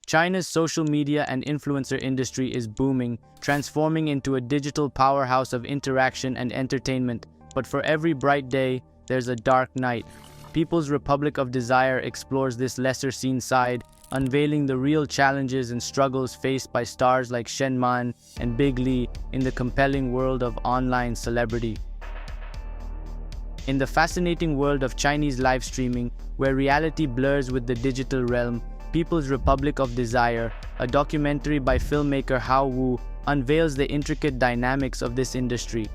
China's social media and influencer industry is booming, transforming into a digital powerhouse of interaction and entertainment. But for every bright day, there's a dark night. People's Republic of Desire explores this lesser-seen side, unveiling the real challenges and struggles faced by stars like Shen Man and Big Li in the compelling world of online celebrity. In the fascinating world of Chinese live streaming, where reality blurs with the digital realm, People's Republic of Desire, a documentary by filmmaker Hao Wu, unveils the intricate dynamics of this industry.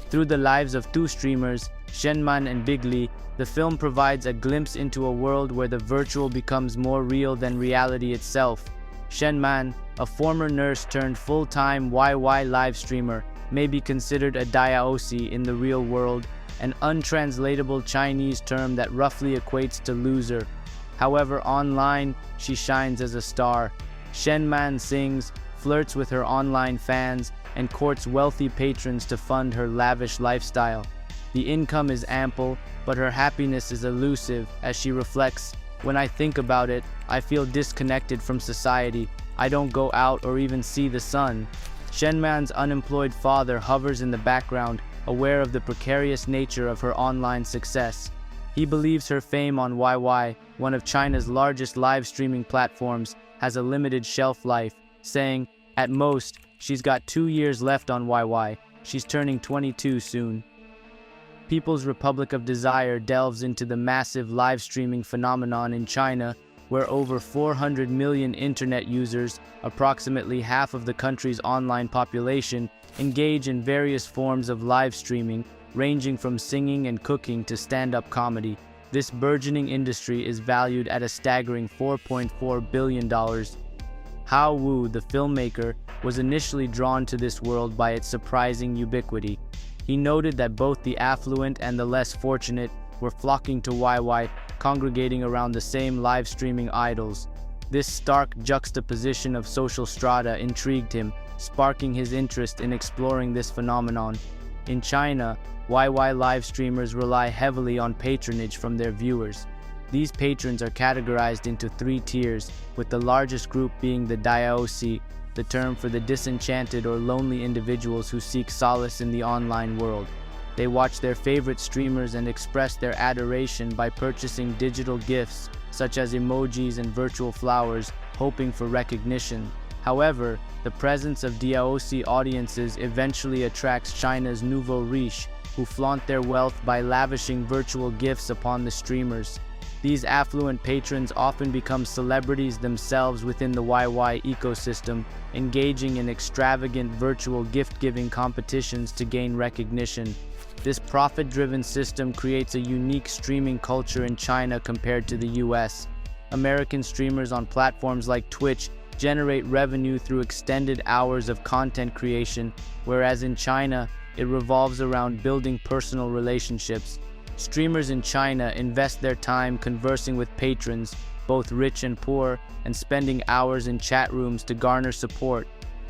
Through the lives of two streamers, Shen Man and Big Li, the film provides a glimpse into a world where the virtual becomes more real than reality itself. Shen Man, a former nurse turned full-time YY live streamer, may be considered a Dayaosi in the real world, an untranslatable Chinese term that roughly equates to loser. However, online, she shines as a star. Shen Man sings, flirts with her online fans, and courts wealthy patrons to fund her lavish lifestyle. The income is ample, but her happiness is elusive, as she reflects, "When I think about it, I feel disconnected from society. I don't go out or even see the sun." Shen Man's unemployed father hovers in the background, aware of the precarious nature of her online success. He believes her fame on YY, one of China's largest live streaming platforms, has a limited shelf life, saying, "At most, she's got 2 years left on YY. She's turning 22 soon." People's Republic of Desire delves into the massive live streaming phenomenon in China, where over 400 million internet users, approximately half of the country's online population, engage in various forms of live streaming, ranging from singing and cooking to stand-up comedy. This burgeoning industry is valued at a staggering $4.4 billion. Hao Wu, the filmmaker, was initially drawn to this world by its surprising ubiquity. He noted that both the affluent and the less fortunate were flocking to YY, congregating around the same live streaming idols. This stark juxtaposition of social strata intrigued him, sparking his interest in exploring this phenomenon. In China, YY live streamers rely heavily on patronage from their viewers. These patrons are categorized into 3 tiers, with the largest group being the Dayaosi, the term for the disenchanted or lonely individuals who seek solace in the online world. They watch their favorite streamers and express their adoration by purchasing digital gifts, such as emojis and virtual flowers, hoping for recognition. However, the presence of Dayaosi audiences eventually attracts China's nouveau riche, who flaunt their wealth by lavishing virtual gifts upon the streamers. These affluent patrons often become celebrities themselves within the YY ecosystem, engaging in extravagant virtual gift-giving competitions to gain recognition. This profit-driven system creates a unique streaming culture in China compared to the US. American streamers on platforms like Twitch generate revenue through extended hours of content creation, whereas in China, it revolves around building personal relationships. Streamers in China invest their time conversing with patrons, both rich and poor, and spending hours in chat rooms to garner support.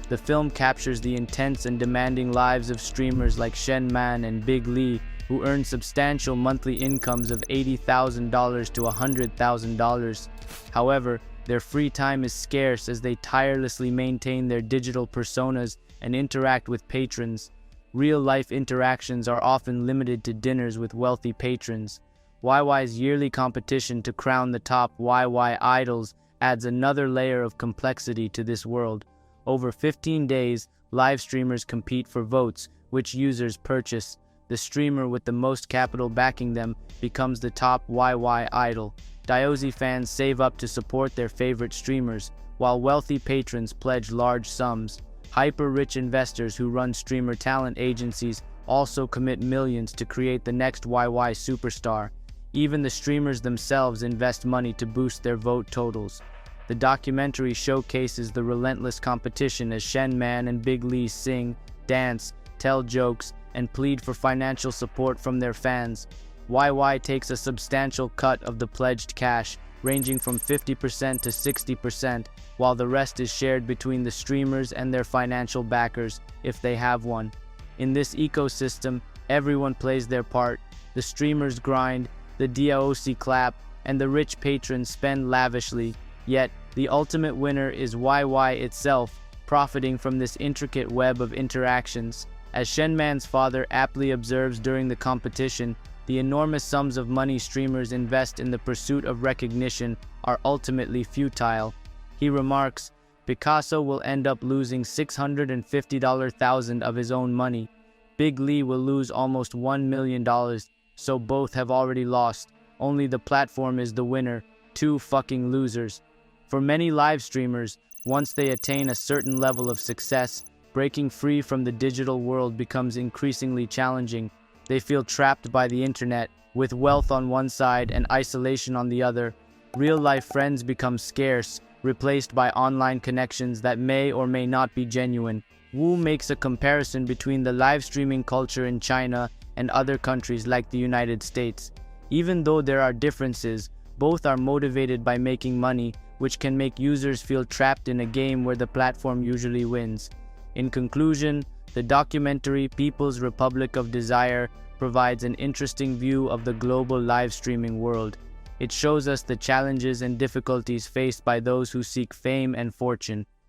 The film captures the intense and demanding lives of streamers like Shen Man and Big Li, who earn substantial monthly incomes of $80,000 to $100,000. However, their free time is scarce as they tirelessly maintain their digital personas and interact with patrons. Real-life interactions are often limited to dinners with wealthy patrons. YY's yearly competition to crown the top YY idols adds another layer of complexity to this world. Over 15 days, live streamers compete for votes, which users purchase. The streamer with the most capital backing them becomes the top YY idol. Dayaosi fans save up to support their favorite streamers, while wealthy patrons pledge large sums. Hyper-rich investors who run streamer talent agencies also commit millions to create the next YY superstar. Even the streamers themselves invest money to boost their vote totals. The documentary showcases the relentless competition as Shen Man and Big Li sing, dance, tell jokes, and plead for financial support from their fans. YY takes a substantial cut of the pledged cash, ranging from 50% to 60%, while the rest is shared between the streamers and their financial backers, if they have one. In this ecosystem, everyone plays their part. The streamers grind, the Dayaosi clap, and the rich patrons spend lavishly. Yet, The ultimate winner is YY itself, profiting from this intricate web of interactions. As Shenman's father aptly observes during the competition, the enormous sums of money streamers invest in the pursuit of recognition are ultimately futile. He remarks, Picasso will end up losing $650,000 of his own money. Big Lee will lose almost $1 million, so both have already lost. Only the platform is the winner. Two fucking losers. For many live streamers, once they attain a certain level of success, breaking free from the digital world becomes increasingly challenging. They feel trapped by the internet, with wealth on one side and isolation on the other. Real-life friends become scarce, replaced by online connections that may or may not be genuine. Wu makes a comparison between the live streaming culture in China and other countries like the United States. Even though there are differences, both are motivated by making money, which can make users feel trapped in a game where the platform usually wins. In conclusion, the documentary People's Republic of Desire provides an interesting view of the global live streaming world. It shows us the challenges and difficulties faced by those who seek fame and fortune.